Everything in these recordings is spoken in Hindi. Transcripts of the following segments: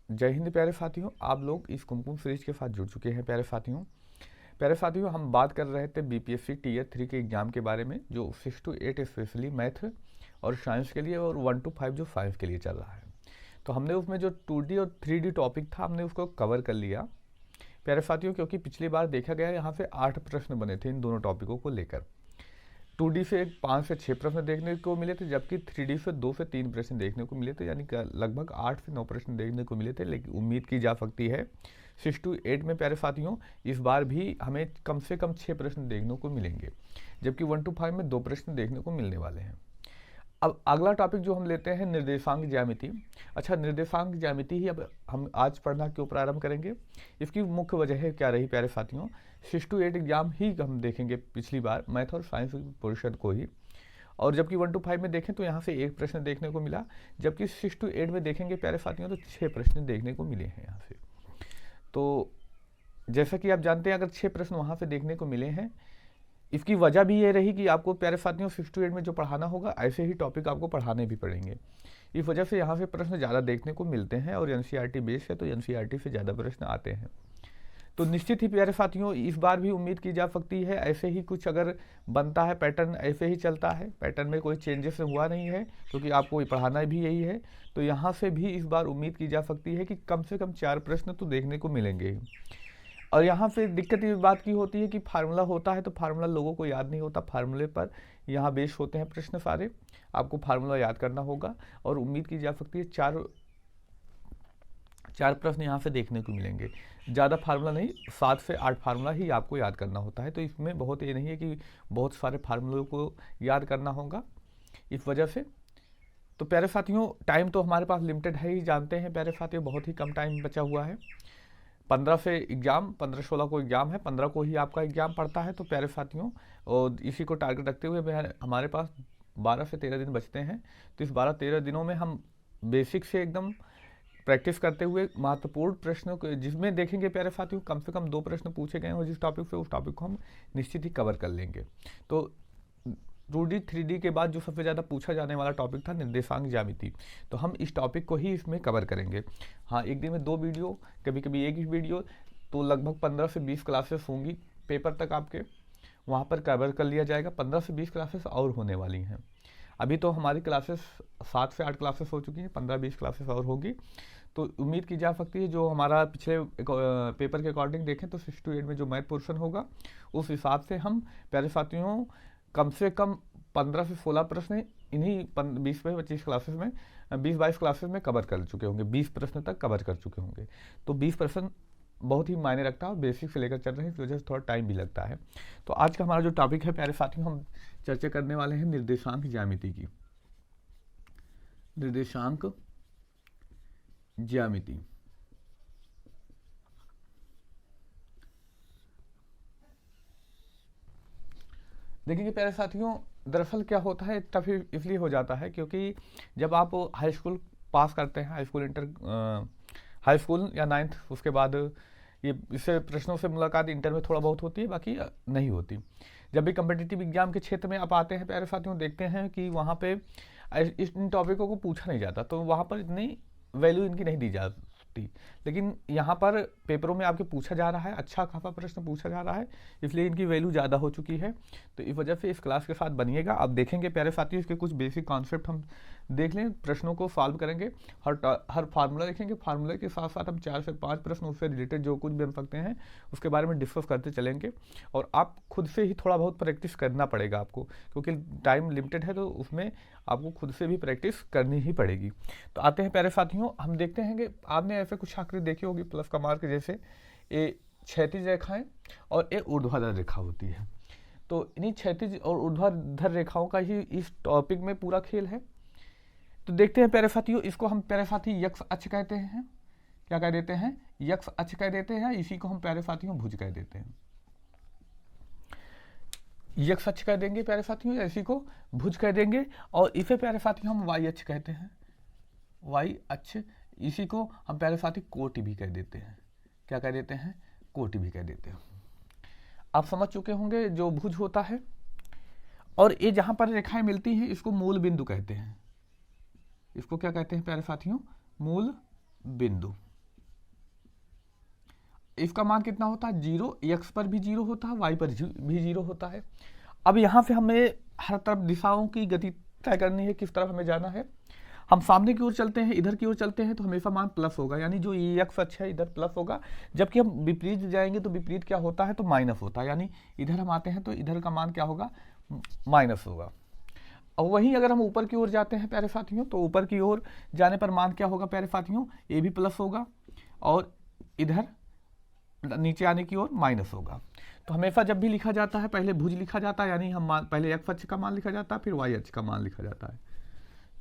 जय हिंद प्यारे साथियों, आप लोग इस कुमकुम सीरीज के साथ जुड़ चुके हैं। प्यारे साथियों, हम बात कर रहे थे बीपीएससी टीयर 3 के एग्जाम के बारे में, जो 6 to 8 स्पेशली मैथ और साइंस के लिए और 1 to 5 जो साइंस के लिए चल रहा है। तो हमने उसमें जो 2D और 3D टॉपिक था, हमने उसको कवर कर लिया प्यारे साथियों, क्योंकि पिछली बार देखा गया यहाँ से 8 प्रश्न बने थे इन दोनों टॉपिकों को लेकर। 2D से 5 से 6 प्रश्न देखने को मिले थे, जबकि 3D से 2 से 3 प्रश्न देखने को मिले थे, यानी कि लगभग 8 से 9 प्रश्न देखने को मिले थे। लेकिन उम्मीद की जा सकती है 6 to 8 में प्यारे साथियों इस बार भी हमें कम से कम 6 प्रश्न देखने को मिलेंगे, जबकि 1 to 5 में 2 प्रश्न देखने को मिलने वाले हैं। अब अगला टॉपिक जो हम लेते हैं निर्देशांक ज्यामिति। अच्छा, निर्देशांक ज्यामिति ही अब हम आज पढ़ना क्यों प्रारंभ करेंगे, इसकी मुख्य वजह क्या रही प्यारे साथियों। 6 to 8 एग्जाम ही हम देखेंगे पिछली बार मैथ और साइंस पोर्शन को ही, और जबकि 1 to 5 में देखें तो यहाँ से 1 प्रश्न देखने को मिला, जबकि 6 to 8 में देखेंगे प्यारे साथियों तो 6 प्रश्न देखने को मिले हैं यहाँ से। तो जैसा कि आप जानते हैं, अगर 6 प्रश्न वहाँ से देखने को मिले हैं, इसकी वजह भी ये रही कि आपको प्यारे साथियों 6 to 8 में जो पढ़ाना होगा ऐसे ही टॉपिक आपको पढ़ाने भी पड़ेंगे। इस वजह से यहाँ से प्रश्न ज़्यादा देखने को मिलते हैं, और एनसीईआरटी बेस है तो एनसीईआरटी से ज़्यादा प्रश्न आते हैं। तो निश्चित ही प्यारे साथियों इस बार भी उम्मीद की जा सकती है ऐसे ही कुछ अगर बनता है, पैटर्न ऐसे ही चलता है, पैटर्न में कोई चेंजेस हुआ नहीं है, क्योंकि आपको पढ़ाना भी यही है। तो यहाँ से भी इस बार उम्मीद की जा सकती है कि कम से कम 4 प्रश्न तो देखने को मिलेंगे ही। और यहाँ पे दिक्कत इस बात की होती है कि फार्मूला होता है तो फार्मूला लोगों को याद नहीं होता, फार्मूले पर यहाँ बेस होते हैं प्रश्न सारे, आपको फार्मूला याद करना होगा। और उम्मीद की जा सकती है चार प्रश्न यहाँ से देखने को मिलेंगे, ज़्यादा फार्मूला नहीं, 7 से 8 फार्मूला ही आपको याद करना होता है। तो इसमें बहुत ये नहीं है कि बहुत सारे फार्मूलों को याद करना होगा इस वजह से। तो प्यारे साथियों टाइम तो हमारे पास लिमिटेड है ही, जानते हैं प्यारे साथियों बहुत ही कम टाइम बचा हुआ है। 15 से एग्ज़ाम, 15-16 को एग्ज़ाम है, 15 को ही आपका एग्ज़ाम पड़ता है। तो प्यारे साथियों और इसी को टारगेट रखते हुए हमारे पास 12 से 13 दिन बचते हैं। तो इस 12-13 दिनों में हम बेसिक से एकदम प्रैक्टिस करते हुए महत्वपूर्ण प्रश्नों को जिसमें देखेंगे प्यारे साथियों कम से कम 2 प्रश्न पूछे गए हैं, और जिस टॉपिक से उस टॉपिक को हम निश्चित ही कवर कर लेंगे। तो 2D 3D के बाद जो सबसे ज़्यादा पूछा जाने वाला टॉपिक था निर्देशांक ज्यामिति, तो हम इस टॉपिक को ही इसमें कवर करेंगे। हाँ, एक दिन में 2 वीडियो, कभी कभी एक ही वीडियो, तो लगभग 15 से 20 क्लासेस होंगी पेपर तक आपके, वहाँ पर कवर कर लिया जाएगा। 15 से 20 क्लासेस और होने वाली हैं। अभी तो हमारी क्लासेस 7 से 8 क्लासेस हो चुकी हैं, 15-20 क्लासेस और होगी। तो उम्मीद की जा सकती है जो हमारा पिछले पेपर के अकॉर्डिंग देखें तो 6 to 8 में जो मैथ पोर्शन होगा उस हिसाब से हम प्यारे साथियों कम से कम 15 से 16 प्रश्न इन्हीं 20 से 25 क्लासेस में, 20-22 क्लासेस में कवर कर चुके होंगे, 20 प्रश्न तक कवर कर चुके होंगे। तो 20 प्रश्न बहुत ही मायने रखता है, और बेसिक से लेकर चल रहे हैं, इस वजह से थोड़ा टाइम भी लगता है। तो आज का हमारा जो टॉपिक है प्यारे साथियों, हम चर्चा करने वाले हैं निर्देशांक ज्यामिति की। निर्देशांक ज्यामिति देखिए प्यारे साथियों, दरअसल क्या होता है, टफ इसलिए हो जाता है क्योंकि जब आप हाई स्कूल पास करते हैं, हाई स्कूल या 9th, उसके बाद ये इससे प्रश्नों से मुलाकात इंटर में थोड़ा बहुत होती है, बाकी नहीं होती। जब भी कम्पिटिटिव एग्जाम के क्षेत्र में आप आते हैं प्यारे साथियों, देखते हैं कि वहाँ पे इन टॉपिकों को पूछा नहीं जाता, तो वहाँ पर इतनी वैल्यू इनकी नहीं दी जाती। लेकिन यहाँ पर पेपरों में आपके पूछा जा रहा है, अच्छा खासा प्रश्न पूछा जा रहा है, इसलिए इनकी वैल्यू ज़्यादा हो चुकी है। तो इस वजह से इस क्लास के साथ बनिएगा। आप देखेंगे प्यारे साथियों इसके कुछ बेसिक कॉन्सेप्ट हम देख लें, प्रश्नों को सॉल्व करेंगे, हर फार्मूला देखेंगे, फार्मूला के साथ साथ हम 4 से 5 प्रश्न उससे रिलेटेड जो कुछ बन सकते हैं उसके बारे में डिस्कस करते चलेंगे। और आप खुद से ही थोड़ा बहुत प्रैक्टिस करना पड़ेगा आपको, क्योंकि टाइम लिमिटेड है, तो उसमें आपको खुद से भी प्रैक्टिस करनी ही पड़ेगी। तो आते हैं प्यारे साथियों, हम देखते हैं कि आपने ऐसे कुछ आकृति देखी होगी प्लस का मार्क जैसे, ये क्षैतिज रेखाएं और एक ऊर्ध्वाधर रेखा होती है। तो इन्हीं क्षैतिज और ऊर्ध्वाधर रेखाओं का ही इस टॉपिक में पूरा खेल है। तो देखते हैं प्यारे साथियों, इसको हम प्यारे साथी यक्ष अक्ष कहते हैं। क्या कह देते हैं? यक्ष अक्ष कह देते हैं। इसी को हम प्यारे साथियों भुज कह देते हैं। यक्ष अक्ष कह देंगे प्यारे साथियों, इसी को भुज कह देंगे। और इसे प्यारे साथियों हम वाई अक्ष कहते हैं, वाई अक्ष। इसी को हम प्यारे साथी कोटि भी कह देते हैं। क्या कह देते हैं? कोटि भी कह देते हैं। आप समझ चुके होंगे जो भुज होता है, और ये जहां पर रेखाएं मिलती हैं इसको मूल बिंदु कहते हैं। इसको क्या कहते हैं प्यारे साथियों? मूल बिंदु। इसका मान कितना होता है 0, x पर भी 0 होता है, y पर भी 0 होता है। अब यहाँ से हमें हर तरफ दिशाओं की गति तय करनी है, किस तरफ हमें जाना है। हम सामने की ओर चलते हैं, इधर की ओर चलते हैं तो हमेशा मान प्लस होगा, यानी जो ये x अक्ष है इधर प्लस होगा। जबकि हम विपरीत जाएंगे तो विपरीत क्या होता है, तो माइनस होता है, यानी इधर हम आते हैं तो इधर का मान क्या होगा, माइनस होगा। और वहीं अगर हम ऊपर की ओर जाते हैं प्यारे साथियों, तो ऊपर की ओर जाने पर मान क्या होगा प्यारे साथियों, ये भी प्लस होगा और इधर नीचे आने की ओर माइनस होगा। तो हमेशा जब भी लिखा जाता है पहले भुज लिखा जाता है, यानी हम मान पहले x अक्ष का मान लिखा जाता है, फिर y अक्ष का मान लिखा जाता है।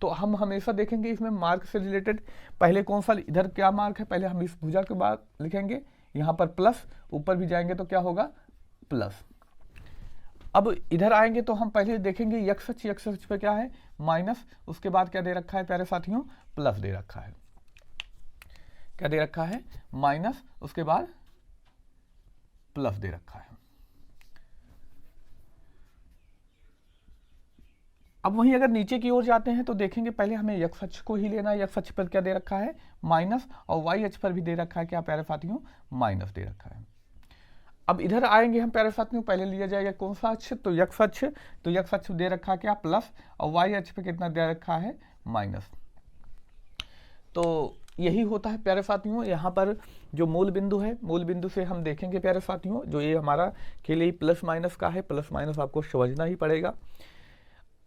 तो हम हमेशा देखेंगे इसमें मार्क से रिलेटेड पहले कौन सा, इधर क्या मार्क है, पहले हम इस भुजा के बाद लिखेंगे, यहाँ पर प्लस, ऊपर भी जाएंगे तो क्या होगा, प्लस। अब इधर आएंगे तो हम पहले देखेंगे x अक्ष पे क्या है, माइनस, उसके बाद क्या दे रखा है प्यारे साथियों, प्लस दे रखा है। क्या दे रखा है, माइनस, उसके बाद प्लस दे रखा है। अब वहीं अगर नीचे की ओर जाते हैं तो देखेंगे पहले हमें x अक्ष को ही लेना है, x अक्ष पर क्या दे रखा है, माइनस, और y अक्ष पर भी दे रखा है क्या प्यारे साथियों, माइनस दे रखा है। अब इधर आएंगे हम प्यारे साथियों, पहले लिया जाएगा कौन सा अक्ष, तो x अक्ष, तो x अक्ष दे रखा है क्या, प्लस, और y अक्ष पे कितना दे रखा है, माइनस। तो यही होता है प्यारे साथियों, यहाँ पर जो मूल बिंदु है, मूल बिंदु से हम देखेंगे प्यारे साथियों, जो ये हमारा खेल ही प्लस माइनस का है, प्लस माइनस आपको समझना ही पड़ेगा।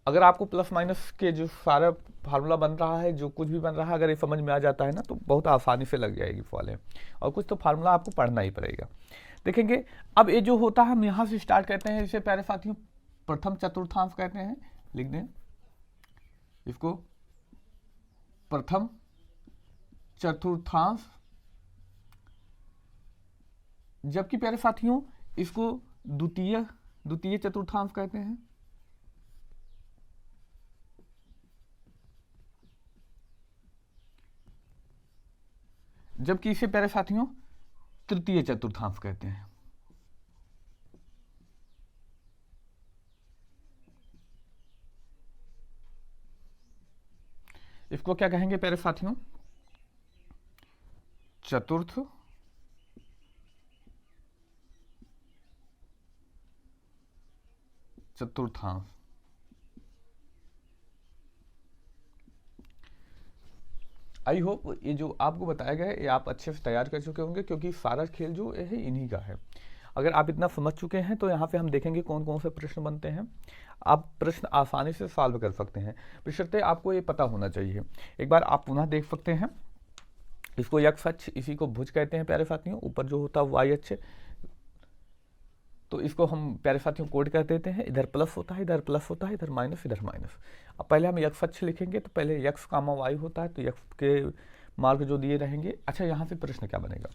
अगर आपको प्लस माइनस के जो सारा फार्मूला बन रहा है, जो कुछ भी बन रहा है, अगर ये समझ में आ जाता है ना तो बहुत आसानी से लग जाएगी फॉले, और कुछ तो फार्मूला आपको पढ़ना ही पड़ेगा। देखेंगे अब ये जो होता है, हम यहाँ से स्टार्ट करते हैं, इसे प्यारे साथियों प्रथम चतुर्थांश कहते हैं, लिख दें इसको प्रथम चतुर्थांश, जबकि प्यारे साथियों इसको द्वितीय चतुर्थांश कहते हैं। जबकि इसे प्यारे साथियों तृतीय चतुर्थांश कहते हैं। इसको क्या कहेंगे प्यारे साथियों, चतुर्थ चतुर्थांश। आई होप ये जो आपको बताया गया है ये आप अच्छे से तैयार कर चुके होंगे, क्योंकि सारा खेल जो है इन्हीं का है। अगर आप इतना समझ चुके हैं तो यहाँ पे हम देखेंगे कौन कौन से प्रश्न बनते हैं। आप प्रश्न आसानी से सॉल्व कर सकते हैं, बशर्ते आपको ये पता होना चाहिए। एक बार आप पुनः देख सकते हैं, इसको x अक्ष, इसी को भुज कहते हैं प्यारे साथियों, ऊपर जो होता है y अक्ष, तो इसको हम प्यारे साथियों कोड कर देते हैं, इधर प्लस होता है, इधर प्लस होता है, इधर माइनस, इधर माइनस। अब पहले हम x अक्ष लिखेंगे तो पहले x कामा y होता है, तो x के मार्क जो दिए रहेंगे। अच्छा, यहाँ से प्रश्न क्या बनेगा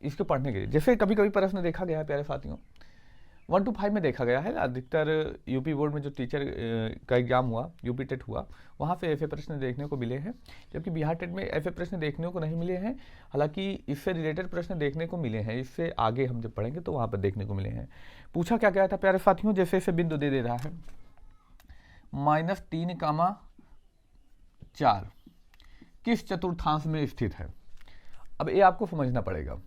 इसको पढ़ने के लिए, जैसे कभी कभी प्रश्न देखा गया है प्यारे साथियों, 1 to 5 में देखा गया है, अधिकतर यूपी बोर्ड में जो टीचर का एग्जाम हुआ, यूपी टेट हुआ, वहाँ से ऐसे प्रश्न देखने को मिले हैं, जबकि बिहार टेट में ऐसे प्रश्न देखने को नहीं मिले हैं। हालांकि इससे रिलेटेड प्रश्न देखने को मिले हैं, इससे आगे हम जब पढ़ेंगे तो वहाँ पर देखने को मिले हैं। पूछा क्या गया था प्यारे साथियों, जैसे ऐसे बिंदु दे रहा है -3,4 किस चतुर्थांश में स्थित है। अब ये आपको समझना पड़ेगा।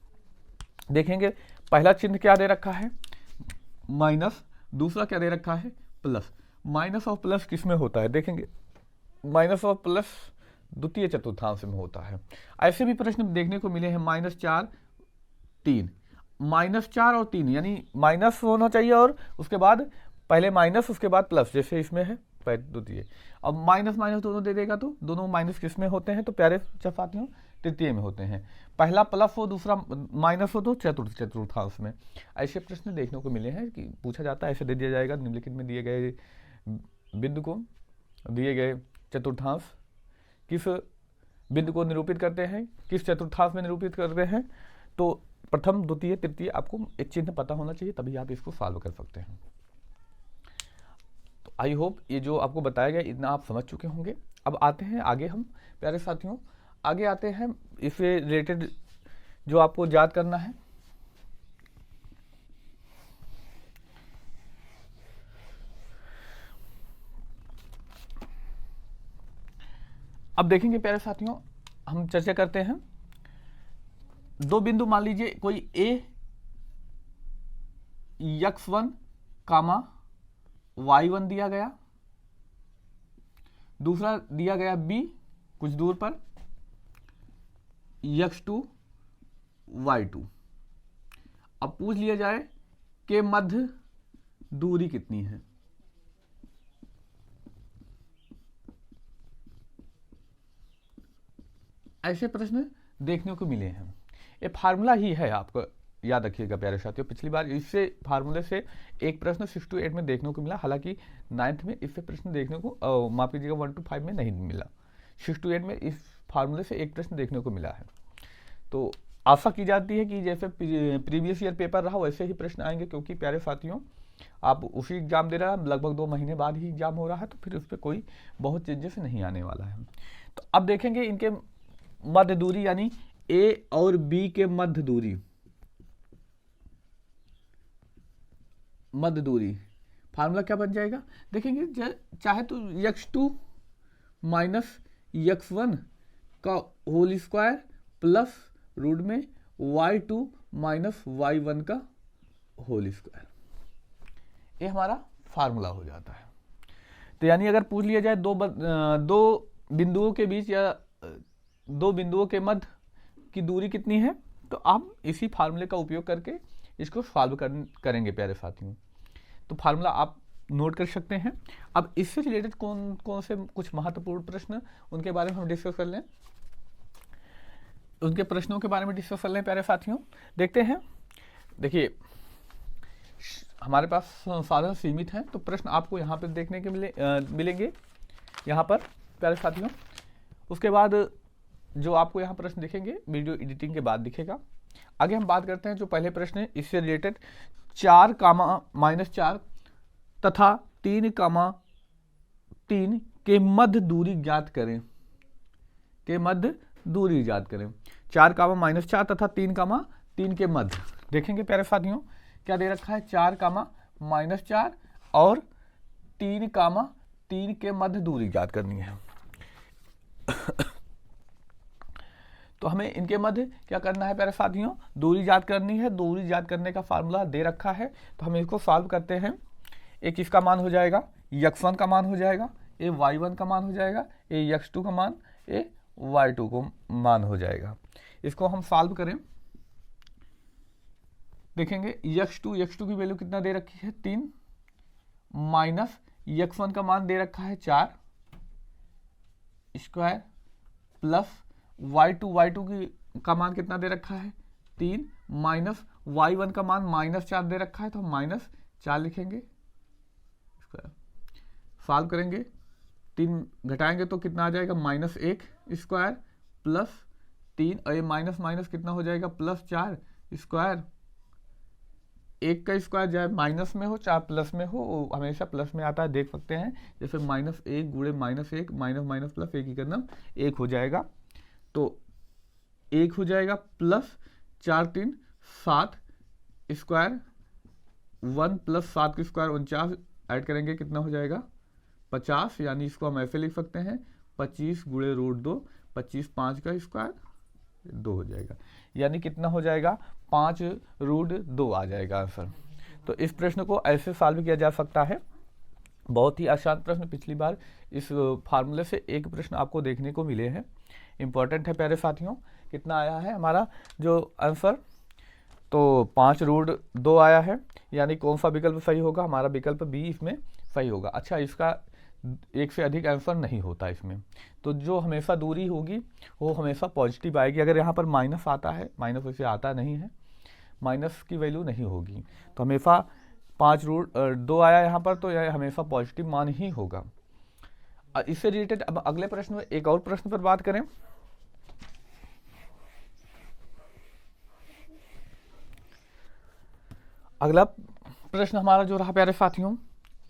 देखेंगे पहला चिन्ह क्या दे रखा है, माइनस, दूसरा क्या दे रखा है, प्लस। माइनस और प्लस किस में होता है, देखेंगे माइनस और प्लस द्वितीय चतुर्थांश में होता है। ऐसे भी प्रश्न देखने को मिले हैं, -4 3, -4 और 3, यानी माइनस होना चाहिए और उसके बाद पहले माइनस उसके बाद प्लस, जैसे इसमें है द्वितीय। अब माइनस माइनस दोनों दे देगा तो दोनों माइनस किस में होते हैं, तो प्यारे साथियों तृतीय में होते हैं। पहला प्लस हो दूसरा माइनस हो तो चतुर्थांश में। ऐसे प्रश्न देखने को मिले हैं कि पूछा जाता है, ऐसे दे दिया जाएगा, निम्नलिखित में दिए गए बिंदु को, दिए गए चतुर्थांश किस बिंदु को निरूपित करते हैं, किस चतुर्थांश में निरूपित करते हैं। तो प्रथम द्वितीय तृतीय आपको एक चिन्ह पता होना चाहिए, तभी आप इसको सॉल्व कर सकते हैं। तो आई होप ये जो आपको बताया गया इतना आप समझ चुके होंगे। अब आते हैं आगे, हम प्यारे साथियों आगे आते हैं, इससे रिलेटेड जो आपको याद करना है। अब देखेंगे प्यारे साथियों, हम चर्चा करते हैं दो बिंदु मान लीजिए कोई ए x1 कामा y1 दिया गया, दूसरा दिया गया b कुछ दूर पर x2 y2। अब पूछ लिया जाए कि मध्य दूरी कितनी है। ऐसे प्रश्न देखने को मिले हैं। ये फार्मूला ही है, आपको याद रखिएगा प्यारे साथियों। पिछली बार इससे फार्मूले से एक प्रश्न 6 to 8 में देखने को मिला, हालांकि 9th में इससे प्रश्न देखने को माफ कीजिएगा 1 to 5 में नहीं मिला। 6 to 8 में इस फार्मूले से एक प्रश्न देखने को मिला है। तो आशा की जाती है कि जैसे प्रीवियस ईयर पेपर रहा वैसे ही प्रश्न आएंगे, क्योंकि प्यारे साथियों आप उसी एग्जाम दे रहा है, लगभग 2 महीने बाद ही एग्जाम हो रहा है, तो फिर उस पर कोई बहुत चेंजेस नहीं आने वाला है। तो अब देखेंगे इनके मध्य दूरी, यानी ए और बी के मध्य दूरी, मध्य दूरी फार्मूला क्या बन जाएगा देखेंगे। चाहे तो x2 माइनस x1 का होल स्क्वायर प्लस रूट में y2 माइनस y1 का होल स्क्वायर, ये हमारा फार्मूला हो जाता है। तो यानी अगर पूछ लिया जाए दो बिंदुओं के बीच या दो बिंदुओं के मध्य की दूरी कितनी है, तो आप इसी फार्मूले का उपयोग करके इसको सॉल्व करेंगे प्यारे साथियों। तो फार्मूला आप नोट कर सकते हैं। अब इससे रिलेटेड कौन कौन से कुछ महत्वपूर्ण प्रश्न उनके बारे में हम डिस्कस कर लें, उनके प्रश्नों के बारे में डिस्कस कर लें प्यारे साथियों। देखते हैं, देखिए हमारे पास संसाधन सीमित हैं, तो प्रश्न आपको यहाँ पर देखने के मिलेंगे यहाँ पर प्यारे साथियों। उसके बाद जो आपको यहाँ प्रश्न दिखेंगे वीडियो एडिटिंग के बाद दिखेगा। आगे हम बात करते हैं जो पहले प्रश्न है इससे रिलेटेड 4, तथा 3, 3 के मध्य दूरी ज्ञात करें, के मध्य दूरी ज्ञात करें। 4, तथा 3, के मध्य देखेंगे प्यारे साथियों क्या दे रखा है। 4, और 3, के मध्य दूरी ज्ञात करनी है। तो हमें इनके मध्य क्या करना है प्यारे साथियों, दूरी ज्ञात करनी है। दूरी ज्ञात करने का फार्मूला दे रखा है, तो हम इसको सॉल्व करते हैं। एक इसका मान हो जाएगा x1 का मान हो जाएगा, ये y1 का मान हो जाएगा, ये x2 का मान, ये y2 को मान हो जाएगा। इसको हम सॉल्व करें, देखेंगे x2 की वैल्यू कितना दे रखी है 3, माइनस x1 का मान दे रखा है 4 स्क्वायर, प्लस y2 का मान कितना दे रखा है 3, माइनस y1 का मान -4 दे रखा है, तो हम -4 लिखेंगे। सॉल्व करेंगे, 3 घटाएंगे तो कितना आ जाएगा -1 स्क्वायर प्लस 3, और ये माइनस माइनस कितना हो जाएगा +4 स्क्वायर। 1 का स्क्वायर चाहे माइनस में हो चाहे प्लस में हो, हमेशा प्लस में आता है, देख सकते हैं। जैसे -1 गुणे -1 माइनस प्लस 1 ही करना 1 हो जाएगा, तो 1 हो जाएगा प्लस 4, 3, 7 स्क्वायर, 1 + 7 का स्क्वायर 49, ऐड करेंगे कितना हो जाएगा 50, यानी इसको हम ऐसे लिख सकते हैं 25 गुणे √2, 25 5 का स्क्वायर 2 हो जाएगा, यानी कितना हो जाएगा 5 √2 आ जाएगा आंसर। तो इस प्रश्न को ऐसे सॉल्व किया जा सकता है। बहुत ही आसान प्रश्न, पिछली बार इस फार्मूले से एक प्रश्न आपको देखने को मिले हैं। इंपॉर्टेंट है प्यारे साथियों। कितना आया है हमारा जो आंसर, तो 5 √2 आया है, यानी कौन सा विकल्प सही होगा, हमारा विकल्प बी इसमें सही होगा। अच्छा, इसका एक से अधिक आंसर नहीं होता इसमें, तो जो हमेशा दूरी होगी वो हमेशा पॉजिटिव आएगी। अगर यहाँ पर माइनस आता है, माइनस वैसे आता नहीं है, माइनस की वैल्यू नहीं होगी, तो हमेशा 5 √2 आया यहाँ पर, तो यह हमेशा पॉजिटिव मान ही होगा। इससे रिलेटेड अब अगले प्रश्न में एक और प्रश्न पर बात करें। अगला प्रश्न हमारा जो रहा प्यारे साथियों,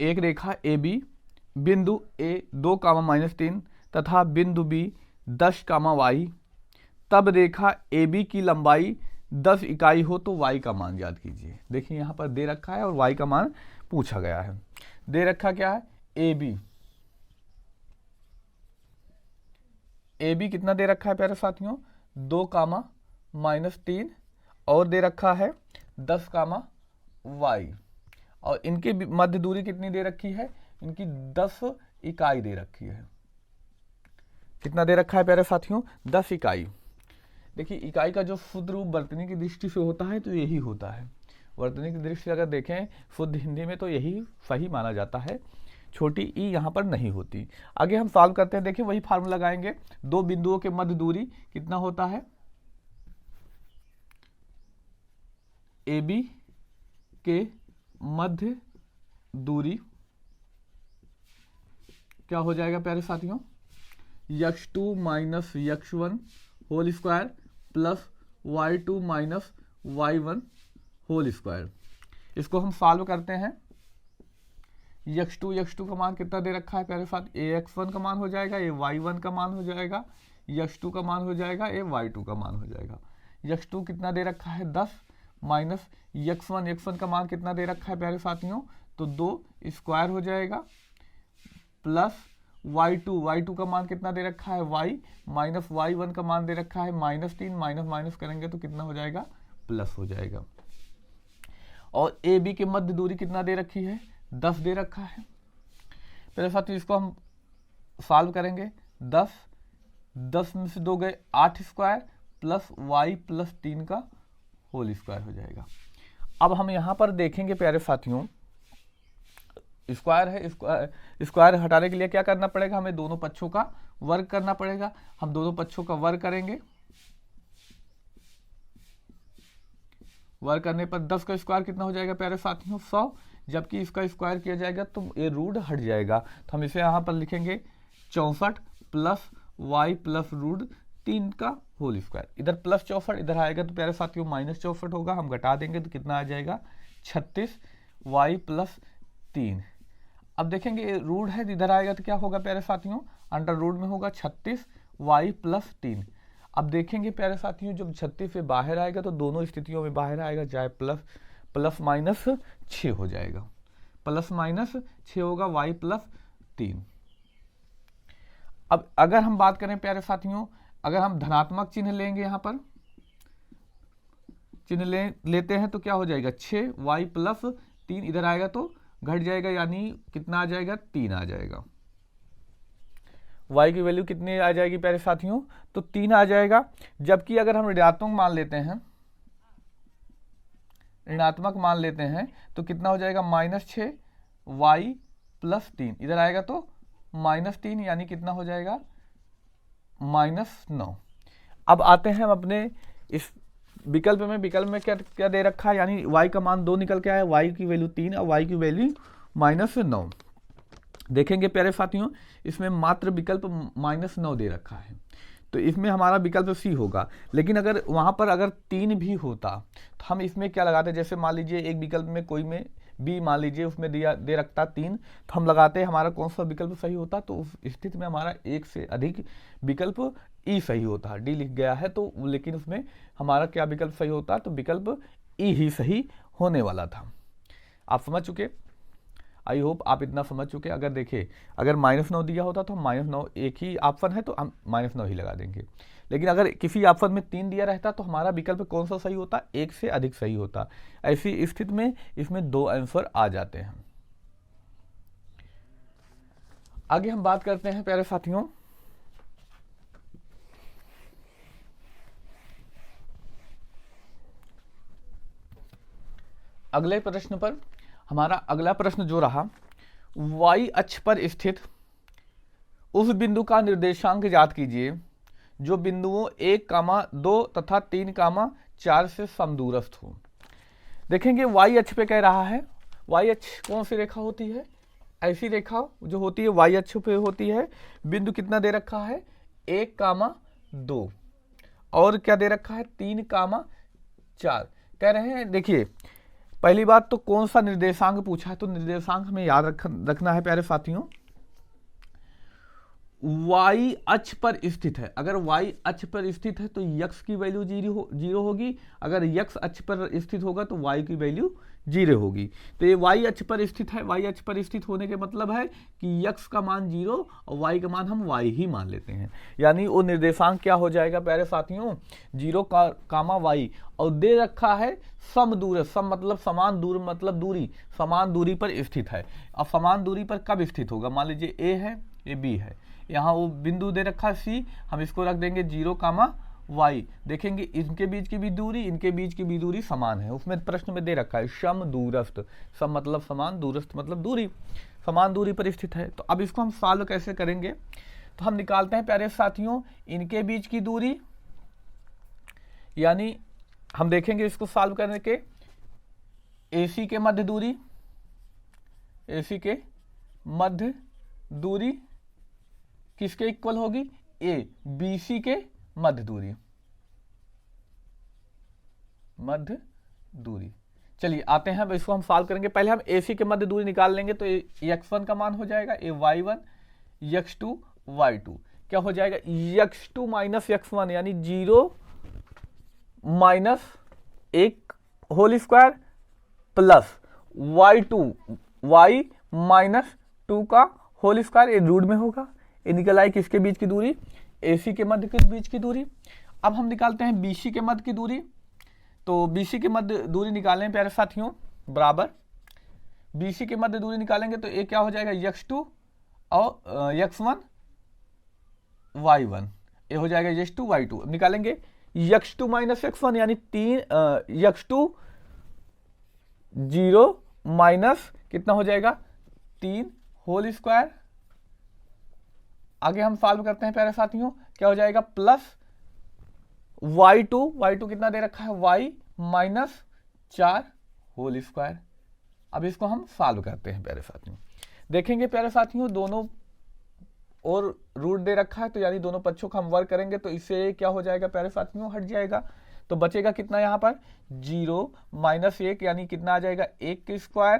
एक रेखा ए बी बिंदु ए 2, -3 तथा बिंदु बी 10, y, तब रेखा ए बी की लंबाई 10 इकाई हो तो y का मान याद कीजिए। देखिए यहाँ पर दे रखा है और y का मान पूछा गया है। दे रखा क्या है ए बी कितना दे रखा है प्यारे साथियों 2, -3 और दे रखा है 10 कामा y, और इनके मध्य दूरी कितनी दे रखी है, इनकी 10 इकाई दे रखी है। कितना दे रखा है प्यारे साथियों, 10 इकाई। देखिए इकाई का जो शुद्ध रूप वर्तनी की दृष्टि से होता है तो यही होता है। वर्तनी की दृष्टि से अगर देखें शुद्ध हिंदी में तो यही सही माना जाता है, छोटी ई यहाँ पर नहीं होती। आगे हम सॉल्व करते हैं। देखिए वही फार्मूला लगाएंगे, दो बिंदुओं के मध्य दूरी कितना होता है, ए बी के मध्य दूरी क्या हो जाएगा प्यारे साथियों, x2 minus x1 whole square plus y2 minus y1 whole square. इसको हम सॉल्व करते हैं। x2 का मान कितना दे रखा है प्यारे साथ, ax1 का मान हो जाएगा, a y1 का मान हो जाएगा, x2 का मान हो जाएगा, a y2 का मान हो जाएगा। x2 कितना दे रखा है 10 माइनस x1 का मान कितना दे रखा है प्यारे साथियों, तो 2 स्क्वायर हो जाएगा, प्लस y2 का मान कितना दे रखा है y माइनस y1 का मान दे रखा है -3, माइनस माइनस करेंगे तो कितना हो जाएगा, प्लस हो जाएगा। और ए बी के मध्य दूरी कितना दे रखी है, 10 दे रखा है। पहले साथियों इसको हम सॉल्व करेंगे, 10 में से 2 गए 8 स्क्वायर प्लस y प्लस 3 का होल स्क्वायर हो जाएगा। अब हम यहाँ पर देखेंगे प्यारे साथियों, स्क्वायर है, स्क्वायर हटाने के लिए क्या करना पड़ेगा, हमें दोनों पक्षों का वर्ग करना पड़ेगा। हम दोनों पक्षों का वर्ग करेंगे, वर्ग करने पर 10 का स्क्वायर कितना हो जाएगा प्यारे साथियों 100, जबकि इसका स्क्वायर किया जाएगा तो ये रूट हट जाएगा, तो हम इसे यहाँ पर लिखेंगे 64 प्लस y प्लस रूट 3 का होल स्क्वायर। इधर प्लस 64 इधर आएगा तो प्यारे साथियों माइनस 64 होगा, हम घटा देंगे तो कितना आ जाएगा 36 y प्लस 3। अब देखेंगे रूट है, इधर आएगा तो क्या होगा प्यारे साथियों, अंडर रूट में होगा 36 y प्लस 3। अब देखेंगे प्यारे साथियों जब 36 से बाहर आएगा तो दोनों स्थितियों में बाहर आएगा, चाहे प्लस माइनस 6 हो जाएगा, प्लस माइनस 6 होगा y प्लस 3। अब अगर हम बात करें प्यारे साथियों, अगर हम धनात्मक चिन्ह लेंगे, यहाँ पर चिन्ह लेते हैं तो क्या हो जाएगा 6y प्लस 3, इधर आएगा तो घट जाएगा, यानी कितना आ जाएगा 3 आ जाएगा। y की वैल्यू कितनी आ जाएगी प्यारे साथियों, तो 3 आ जाएगा। जबकि अगर हम ऋणात्मक मान लेते हैं, ऋणात्मक मान लेते हैं तो कितना हो जाएगा -6 y प्लस 3, इधर आएगा तो -3, यानी कितना हो जाएगा -9। अब आते हैं हम अपने इस विकल्प में क्या दे रखा है, यानी y का मान 2 निकल के आया, y की वैल्यू 3 और y की वैल्यू -9। देखेंगे प्यारे साथियों इसमें मात्र विकल्प -9 दे रखा है, तो इसमें हमारा विकल्प सी होगा। लेकिन अगर वहाँ पर अगर 3 भी होता तो हम इसमें क्या लगाते, जैसे मान लीजिए एक विकल्प में कोई में बी मान लीजिए उसमें दे रखता 3, तो हम लगाते हमारा कौन सा विकल्प सही होता, तो उस स्थिति में हमारा एक से अधिक विकल्प ई सही होता है। डी लिख गया है तो लेकिन उसमें हमारा क्या विकल्प सही होता, तो विकल्प ई ही सही होने वाला था। आप समझ चुके, आई होप आप इतना समझ चुके। अगर देखिए अगर -9 दिया होता तो हम -9, एक ही ऑप्शन है तो हम -9 ही लगा देंगे। लेकिन अगर किसी ऑप्शन में 3 दिया रहता तो हमारा विकल्प कौन सा सही होता, एक से अधिक सही होता। ऐसी स्थिति में इसमें 2 आंसर आ जाते हैं। आगे हम बात करते हैं प्यारे साथियों, अगले प्रश्न पर। हमारा अगला प्रश्न जो रहा, y अक्ष पर स्थित उस बिंदु का निर्देशांक ज्ञात कीजिए जो बिंदुओं 1, 2 तथा 3, 4 से समदूरस्थ हो। देखेंगे y अक्ष पे कह रहा है, y अक्ष कौन सी रेखा होती है, ऐसी रेखा जो होती है y अक्ष पे होती है। बिंदु कितना दे रखा है 1, 2 और क्या दे रखा है 3, 4 कह रहे हैं। देखिए पहली बात तो कौन सा निर्देशांक पूछा है, तो निर्देशांक हमें याद रखना है प्यारे साथियों, y अक्ष पर स्थित है। अगर y अक्ष पर स्थित है तो x की वैल्यू 0 होगी, अगर x अक्ष पर स्थित होगा तो y की वैल्यू जीरो होगी। तो ये वाई अक्ष पर स्थित है, वाई अक्ष पर स्थित होने के मतलब है कि यक्स का मान जीरो और वाई का मान हम वाई ही मान लेते हैं, यानी वो निर्देशांक क्या हो जाएगा प्यारे साथियों, जीरो कामा वाई, और दे रखा है समदूर, सम मतलब समान दूर मतलब दूरी, समान दूरी पर स्थित है। अब समान दूरी पर कब स्थित होगा, मान लीजिए ए है, ये बी है, यहाँ वो बिंदु दे रखा है सी, हम इसको रख देंगे जीरो कामा वाई, देखेंगे इनके बीच की भी दूरी, इनके बीच की भी दूरी समान है। उसमें प्रश्न में दे रखा है सम दूरस्थ, सम मतलब समान, दूरस्थ मतलब दूरी, समान दूरी पर स्थित है। तो अब इसको हम सॉल्व कैसे करेंगे, तो हम निकालते हैं प्यारे साथियों इनके बीच की दूरी, यानी हम देखेंगे इसको सॉल्व करने के, AC के मध्य दूरी, AC के मध्य दूरी किसके इक्वल होगी, BC के मध्य दूरी, मध्य दूरी। चलिए आते हैं, अब इसको हम सॉल्व करेंगे। पहले हम AC के मध्य दूरी निकाल लेंगे, तो x1 का मान हो जाएगा y1, x2 y2, क्या हो जाएगा x2 माइनस x1, यानी 0 minus 1 whole square plus y2 y minus 2 का होल स्क्वायर, ये रूट में होगा, ये निकल आई किसके बीच की दूरी, AC के मध्य के बीच की दूरी। अब हम निकालते हैं BC के मध्य की दूरी, तो BC के मध्य दूरी निकालें प्यारे साथियों, बराबर BC के मध्य दूरी निकालेंगे तो ये क्या हो जाएगा x2 और x1 y1, ये हो जाएगा x2 y2। अब निकालेंगे x2 माइनस x1, यानी 3 x2 0 माइनस कितना हो जाएगा 3 होल स्क्वायर। आगे हम सॉल्व करते हैं प्यारे साथियों, क्या हो जाएगा प्लस y2 कितना दे रखा है y माइनस 4 होल स्क्वायर। अब इसको हम सॉल्व करते हैं प्यारे साथियों, देखेंगे प्यारे साथियों दोनों और रूट दे रखा है, तो यानी दोनों पक्षों का हम वर्ग करेंगे तो इससे क्या हो जाएगा प्यारे साथियों, हट जाएगा, तो बचेगा कितना यहाँ पर 0 माइनस 1, यानी कितना आ जाएगा 1 का स्क्वायर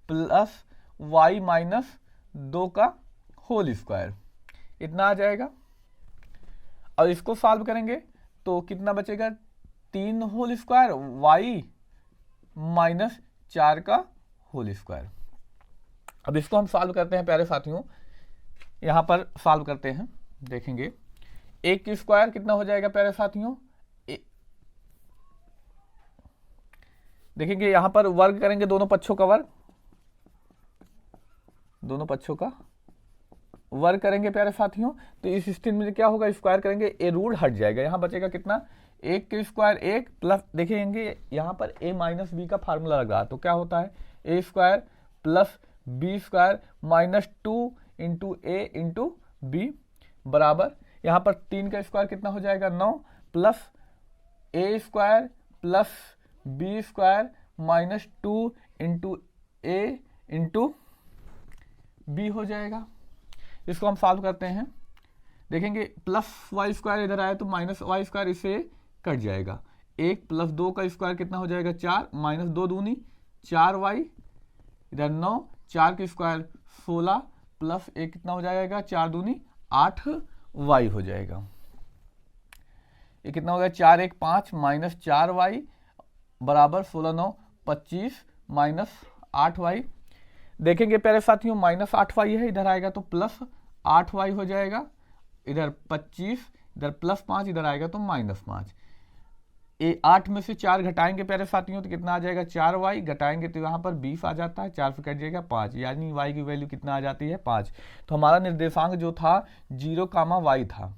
प्लस y माइनस 2 का होल स्क्वायर, इतना आ जाएगा। और इसको सॉल्व करेंगे तो कितना बचेगा 3 होल स्क्वायर y माइनस 4 का होल स्क्वायर। अब इसको हम सॉल्व करते हैं प्यारे साथियों, यहां पर सॉल्व करते हैं, देखेंगे 1 की स्क्वायर कितना हो जाएगा प्यारे साथियों, देखेंगे यहां पर वर्ग करेंगे दोनों पक्षों का वर्ग, दोनों पक्षों का वर्ग करेंगे प्यारे साथियों, तो इस स्थिति में क्या होगा स्क्वायर करेंगे, ए रूट हट जाएगा, यहां बचेगा कितना 1 के स्क्वायर 1 प्लस, देखेंगे यहां पर a माइनस बी का फार्मूला लगा, तो क्या होता है a square plus B square minus 2 into A into B बराबर, यहां पर 3 का स्क्वायर कितना हो जाएगा 9 plus a square plus B square minus 2 into A into B हो जाएगा। इसको हम सॉल्व करते हैं, देखेंगे प्लस वाई स्क्वायर इधर आया तो माइनस वाई स्क्वायर इससे कट जाएगा, 1 प्लस 2 का स्क्वायर कितना हो जाएगा 4 माइनस 2 दूनी 4y, इधर 9, 4 के स्क्वायर 16 प्लस 1 कितना हो जाएगा 4 दूनी 8y हो जाएगा, ये कितना हो गया 4 1 5 माइनस 4y बराबर 16 9 25 माइनस 8y। देखेंगे प्यारे साथियों माइनस 8y है, इधर आएगा तो प्लस 8y हो जाएगा, इधर 25, इधर प्लस 5, इधर आएगा तो माइनस 5, ये 8 में से 4 घटाएंगे प्यारे साथियों तो कितना आ जाएगा 4y, घटाएंगे तो यहाँ पर 20 आ जाता है, 4 से कट जाएगा 5, यानी y की वैल्यू कितना आ जाती है 5। तो हमारा निर्देशांक जो था 0 कामा y था,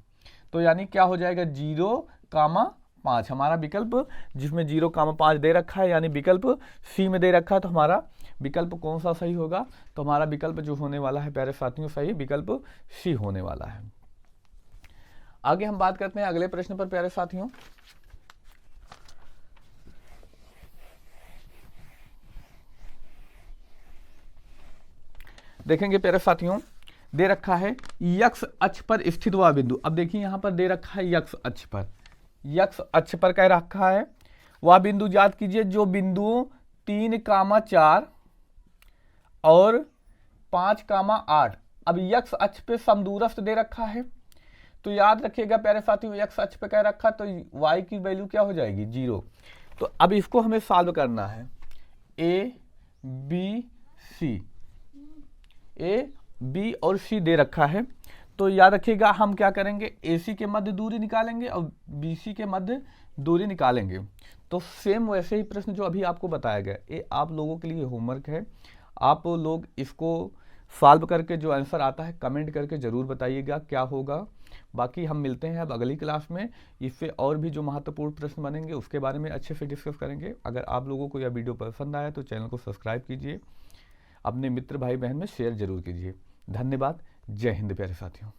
तो यानी क्या हो जाएगा 0 कामा 5, हमारा विकल्प जिसमें 0 कामा 5 दे रखा है, यानी विकल्प सी में दे रखा है, तो हमारा विकल्प कौन सा सही होगा, तो हमारा विकल्प जो होने वाला है प्यारे साथियों सही विकल्प सी होने वाला है। आगे हम बात करते हैं अगले प्रश्न पर प्यारे साथियों, देखेंगे प्यारे साथियों दे रखा है यक्स अक्ष पर स्थित हुआ बिंदु। अब देखिए यहां पर दे रखा है यक्स अक्ष पर, यक्स अक्ष पर कह रखा है वह बिंदु याद कीजिए जो बिंदुओं 3 कामा 4 और 5 कामा 8 अब यक्स अक्ष पे समदूरस्थ दे रखा है, तो याद रखिएगा प्यारे साथियों यक्स अक्ष पे कह रखा तो y की वैल्यू क्या हो जाएगी 0। तो अब इसको हमें सॉल्व करना है, A B C, A B और सी दे रखा है, तो याद रखिएगा हम क्या करेंगे, ए सी के मध्य दूरी निकालेंगे और बी सी के मध्य दूरी निकालेंगे। तो सेम वैसे ही प्रश्न जो अभी आपको बताया गया, ये आप लोगों के लिए होमवर्क है। आप लोग इसको सॉल्व करके जो आंसर आता है कमेंट करके ज़रूर बताइएगा क्या होगा। बाकी हम मिलते हैं अब अगली क्लास में, इससे और भी जो महत्वपूर्ण प्रश्न बनेंगे उसके बारे में अच्छे से डिस्कस करेंगे। अगर आप लोगों को यह वीडियो पसंद आया तो चैनल को सब्सक्राइब कीजिए, अपने मित्र भाई बहन में शेयर जरूर कीजिए। धन्यवाद। जय हिंद प्यारे साथियों।